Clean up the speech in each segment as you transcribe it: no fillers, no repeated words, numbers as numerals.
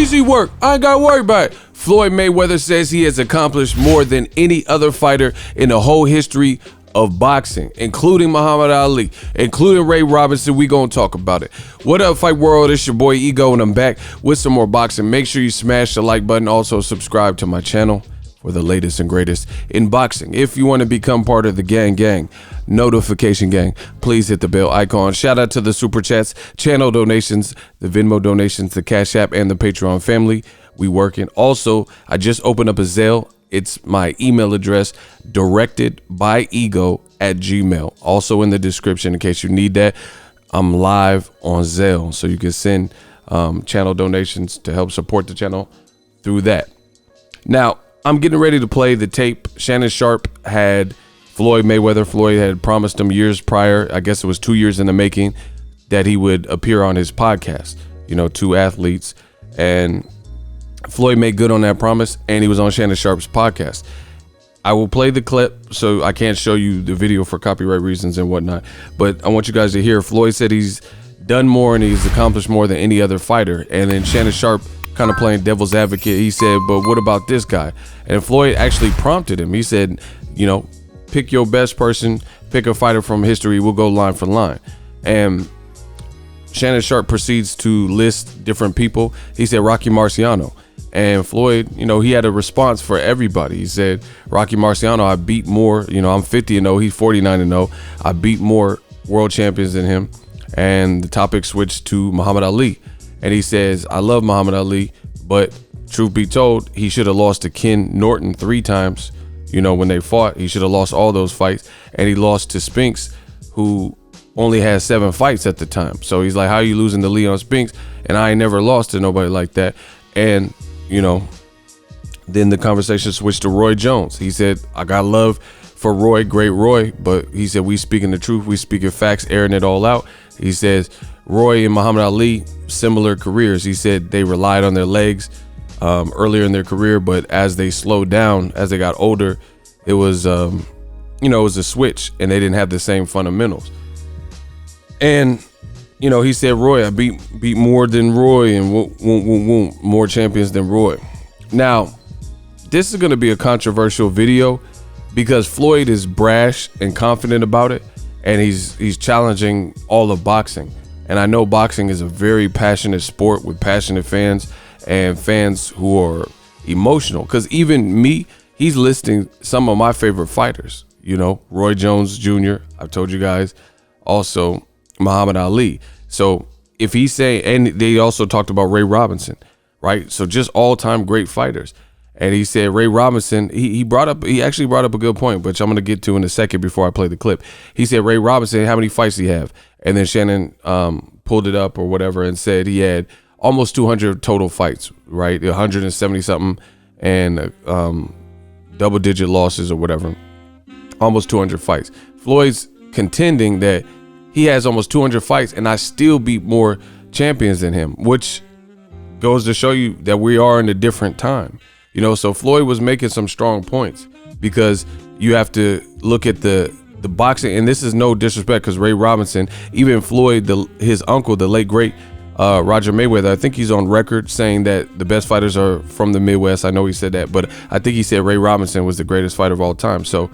Easy work. I ain't got to worry about it. Floyd Mayweather says he has accomplished more than any other fighter in the whole history of boxing, including Muhammad Ali, including Ray Robinson. We gonna talk about it. What up, Fight World? It's your boy Ego, and I'm back with some more boxing. Make sure you smash the like button. Also subscribe to my channel for the latest and greatest in boxing. If you want to become part of the gang, notification gang, please hit the bell icon. Shout out to the super chats, channel donations, the Venmo donations, the Cash App, and the Patreon family. We working. Also, I just opened up a Zelle. It's my email address, directedbyego@gmail. Also in the description in case you need that. I'm live on Zelle, so you can send channel donations to help support the channel through that. Now, I'm getting ready to play the tape. Shannon Sharpe had Floyd Mayweather. Floyd had promised him years prior, I guess it was 2 years in the making, that he would appear on his podcast. You know, two athletes. And Floyd made good on that promise, and he was on Shannon Sharpe's podcast. I will play the clip, so I can't show you the video for copyright reasons and whatnot. But I want you guys to hear. Floyd said he's done more and he's accomplished more than any other fighter. And then Shannon Sharpe, kind of playing devil's advocate, he said, but what about this guy? And Floyd actually prompted him. He said, you know, pick your best person, pick a fighter from history, we'll go line for line. And Shannon Sharpe proceeds to list different people. He said Rocky Marciano. And Floyd, you know, he had a response for everybody. He said, Rocky Marciano, I beat more, you know, I'm 50-0, he's 49-0. I beat more world champions than him. And the topic switched to Muhammad Ali. And he says, I love Muhammad Ali, but truth be told, he should have lost to Ken Norton 3 times. You know, when they fought, he should have lost all those fights. And he lost to Spinks, who only had 7 fights at the time. So he's like, how are you losing to Leon Spinks? And I ain't never lost to nobody like that. And, you know, then the conversation switched to Roy Jones. He said, I got love for Roy, great Roy, but he said, we speaking the truth, we speaking facts, airing it all out. He says, Roy and Muhammad Ali, similar careers. He said they relied on their legs earlier in their career, but as they slowed down, as they got older, it was, you know, it was a switch, and they didn't have the same fundamentals. And, you know, he said, Roy, I beat more than Roy, and more champions than Roy. Now, this is going to be a controversial video because Floyd is brash and confident about it, and he's challenging all of boxing. And I know boxing is a very passionate sport with passionate fans and fans who are emotional. Because even me, he's listing some of my favorite fighters. You know, Roy Jones Jr., I've told you guys. Also, Muhammad Ali. So if he's saying, and they also talked about Ray Robinson, right? So just all-time great fighters. And he said Ray Robinson, he actually brought up a good point, which I'm going to get to in a second before I play the clip. He said, Ray Robinson, how many fights did he have? And then Shannon pulled it up or whatever and said he had almost 200 total fights, right? 170 something and double-digit losses or whatever. Almost 200 fights. Floyd's contending that he has almost 200 fights and I still beat more champions than him, which goes to show you that we are in a different time. You know, so Floyd was making some strong points because you have to look at the boxing, and this is no disrespect because Ray Robinson, even Floyd, his uncle, the late great Roger Mayweather, I think he's on record saying that the best fighters are from the Midwest. I know he said that, but I think he said Ray Robinson was the greatest fighter of all time. So,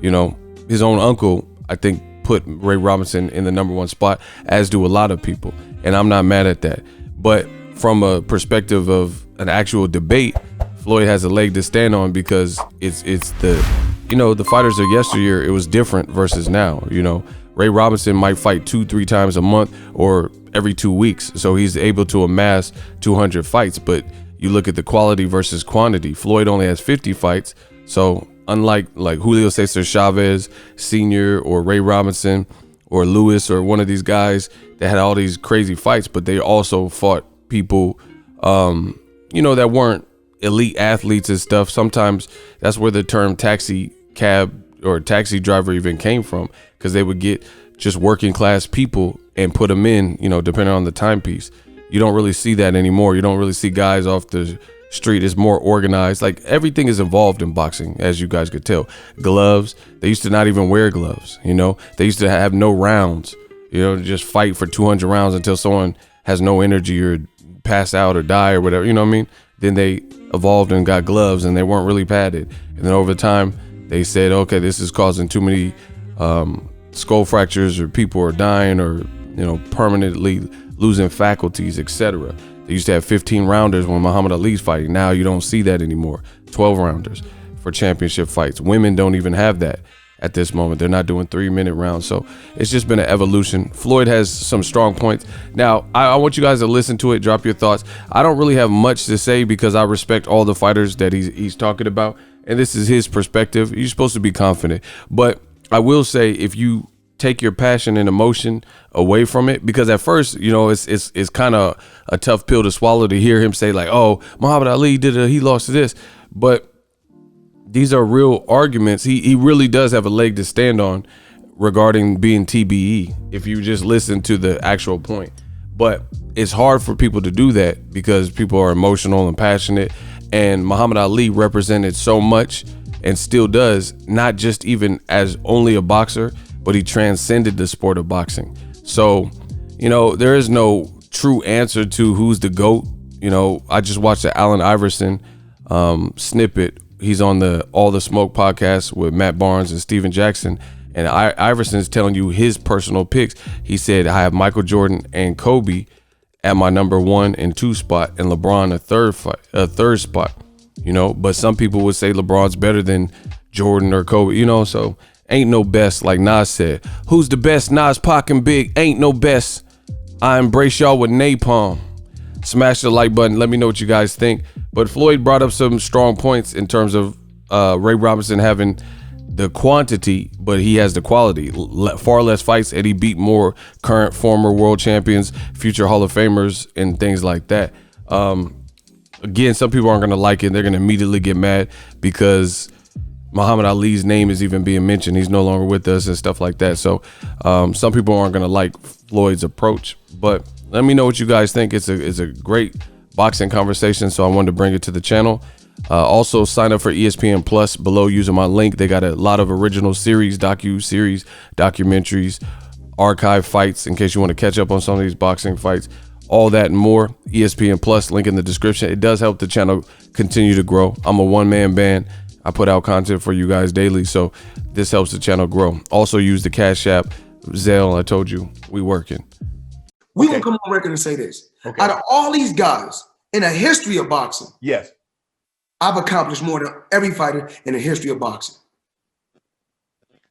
you know, his own uncle, I think, put Ray Robinson in the #1 spot, as do a lot of people, and I'm not mad at that. But from a perspective of an actual debate, Floyd has a leg to stand on because it's the, you know, the fighters of yesteryear, it was different versus now. You know, Ray Robinson might fight 2-3 times a month or every 2 weeks, so he's able to amass 200 fights. But you look at the quality versus quantity. Floyd only has 50 fights, so unlike like Julio Cesar Chavez Sr. or Ray Robinson or Lewis or one of these guys that had all these crazy fights, but they also fought people, you know, that weren't elite athletes and stuff. Sometimes that's where the term taxi cab or taxi driver even came from, because they would get just working class people and put them in, you know, depending on the timepiece. You don't really see that anymore. You don't really see guys off the street. It's more organized. Like, everything is involved in boxing, as you guys could tell. Gloves, they used to not even wear gloves, you know. They used to have no rounds, you know, just fight for 200 rounds until someone has no energy or pass out or die or whatever, you know what I mean? Then they evolved and got gloves, and they weren't really padded. And then over time, they said, okay, this is causing too many skull fractures, or people are dying, or permanently losing faculties, etc. They used to have 15 rounders when Muhammad Ali's fighting. Now you don't see that anymore. 12 rounders for championship fights. Women don't even have that at this moment. They're not doing 3-minute rounds. So it's just been an evolution. Floyd has some strong points. Now, I want you guys to listen to it, drop your thoughts. I don't really have much to say because I respect all the fighters that he's talking about, and this is his perspective. You're supposed to be confident. But I will say, if you take your passion and emotion away from it, because at first, it's kind of a tough pill to swallow to hear him say like, oh, Muhammad Ali he lost to this. But these are real arguments. He really does have a leg to stand on regarding being TBE, if you just listen to the actual point. But it's hard for people to do that because people are emotional and passionate, and Muhammad Ali represented so much and still does, not just even as only a boxer, but he transcended the sport of boxing. So, there is no true answer to who's the GOAT. I just watched the Allen Iverson snippet. He's on the All the Smoke podcast with Matt Barnes and Steven Jackson, and Iverson's telling you his personal picks. He said, I have Michael Jordan and Kobe at my number 1 and 2 spot, and LeBron a third spot. But some people would say LeBron's better than Jordan or Kobe. So ain't no best, like Nas said. Who's the best? Nas, Pac, and Big. Ain't no best. I embrace y'all with napalm. Smash the like button. Let me know what you guys think. But Floyd brought up some strong points in terms of Ray Robinson having the quantity, but he has the quality. Far less fights, and he beat more current, former world champions, future Hall of Famers, and things like that. Again, some people aren't going to like it. They're going to immediately get mad because Muhammad Ali's name is even being mentioned. He's no longer with us and stuff like that. So some people aren't going to like Floyd's approach. But let me know what you guys think. It's a great boxing conversation, so I wanted to bring it to the channel. Also, sign up for ESPN Plus below using my link. They got a lot of original series, docu-series, documentaries, archive fights in case you want to catch up on some of these boxing fights. All that and more. ESPN Plus, link in the description. It does help the channel continue to grow. I'm a one-man band. I put out content for you guys daily, so this helps the channel grow. Also, use the Cash App, Zelle. I told you, we working. We gonna come on record and say this. Okay. Out of all these guys in the history of boxing, yes, I've accomplished more than every fighter in the history of boxing.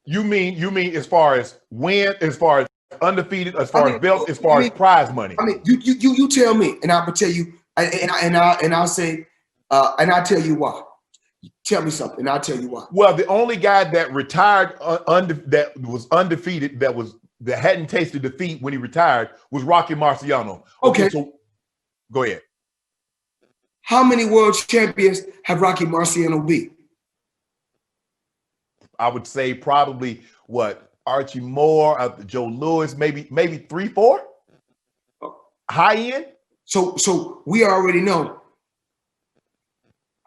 You mean as far as win, as far as undefeated, as far as belts, as far as prize money? I mean, you tell me, and I'll tell you, and I'll say, and I'll tell you why. Tell me something, and I'll tell you why. Well, the only guy that retired that was undefeated, that hadn't tasted defeat when he retired, was Rocky Marciano. Okay, so go ahead. How many world champions have Rocky Marciano beat? I would say probably Archie Moore, Joe Louis, maybe 3, 4, high end. So we already know.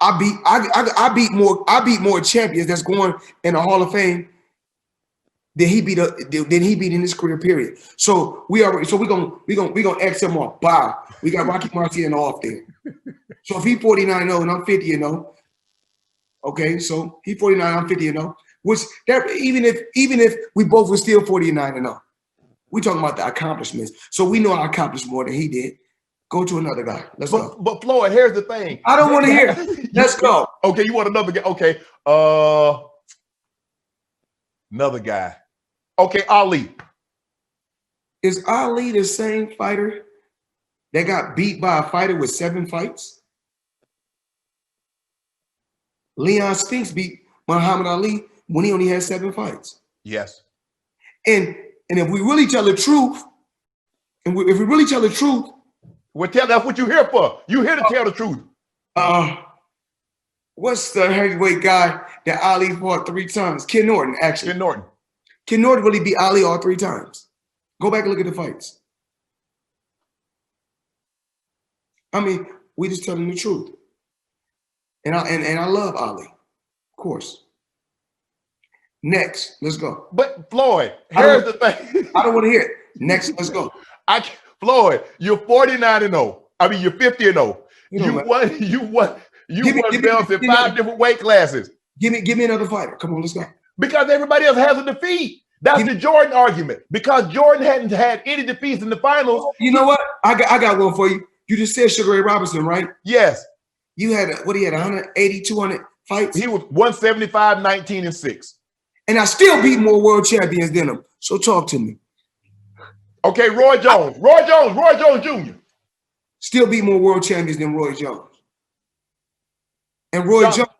I beat more champions that's going in the Hall of Fame than he beat in his career period. So we gonna X him off. Wow, we got Rocky Marciano off there. So if he 49-0 and I'm 50-0, okay, so he 49, I'm 50-0. Which even if we both were still 49-0, we talking about the accomplishments. So we know I accomplished more than he did. Go to another guy. Let's go. But Floyd, here's the thing. I don't want to hear. Let's go. Okay, you want another guy? Okay. Another guy. Okay, Ali. Is Ali the same fighter that got beat by a fighter with 7 fights? Leon Spinks beat Muhammad Ali when he only had 7 fights. Yes. And if we really tell the truth, if we really tell the truth, that's what you're here for. You're here to tell the truth. What's the heavyweight guy that Ali fought 3 times? Ken Norton, actually. Ken Norton. Ken Norton really beat Ali all 3 times. Go back and look at the fights. I mean, we just telling the truth. And I love Ali, of course. Next, let's go. But Floyd, here's the thing. I don't want to hear it. Next, let's go. Floyd, you're 49-0. I mean, you're 50-0. You won belts in 5 different weight classes. Give me another fighter. Come on, let's go. Because everybody else has a defeat. That's the Jordan argument. Because Jordan hadn't had any defeats in the finals. You know what? I got one for you. You just said Sugar Ray Robinson, right? Yes. You had what he had 180, 200 fights. He was 175, 19, and 6. And I still beat more world champions than him. So talk to me. Okay, Roy Jones Jr. Still beat more world champions than Roy Jones. And Roy Jones,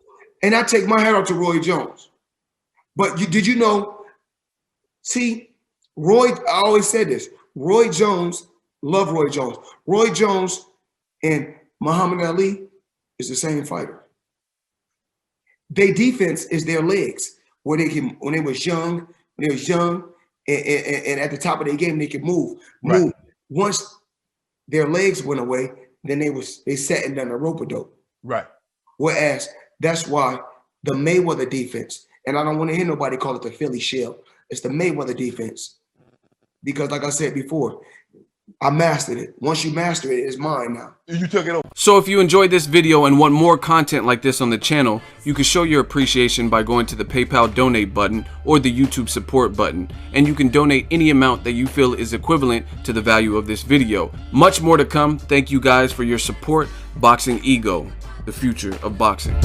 and I take my hat off to Roy Jones. But did you know? See, I always said this. Roy Jones, love Roy Jones. Roy Jones and Muhammad Ali is the same fighter. Their defense is their legs. When they was young, and at the top of their game, they could move. Right. Once their legs went away, then they sat and done a rope-a-dope. Right. Whereas that's why the Mayweather defense, and I don't want to hear nobody call it the Philly shell. It's the Mayweather defense. Because like I said before, I mastered it. Once you master it, it's mine now. You took it over. So if you enjoyed this video and want more content like this on the channel, you can show your appreciation by going to the PayPal donate button or the YouTube support button, and you can donate any amount that you feel is equivalent to the value of this video. Much more to come. Thank you guys for your support. Boxingego, the future of boxing.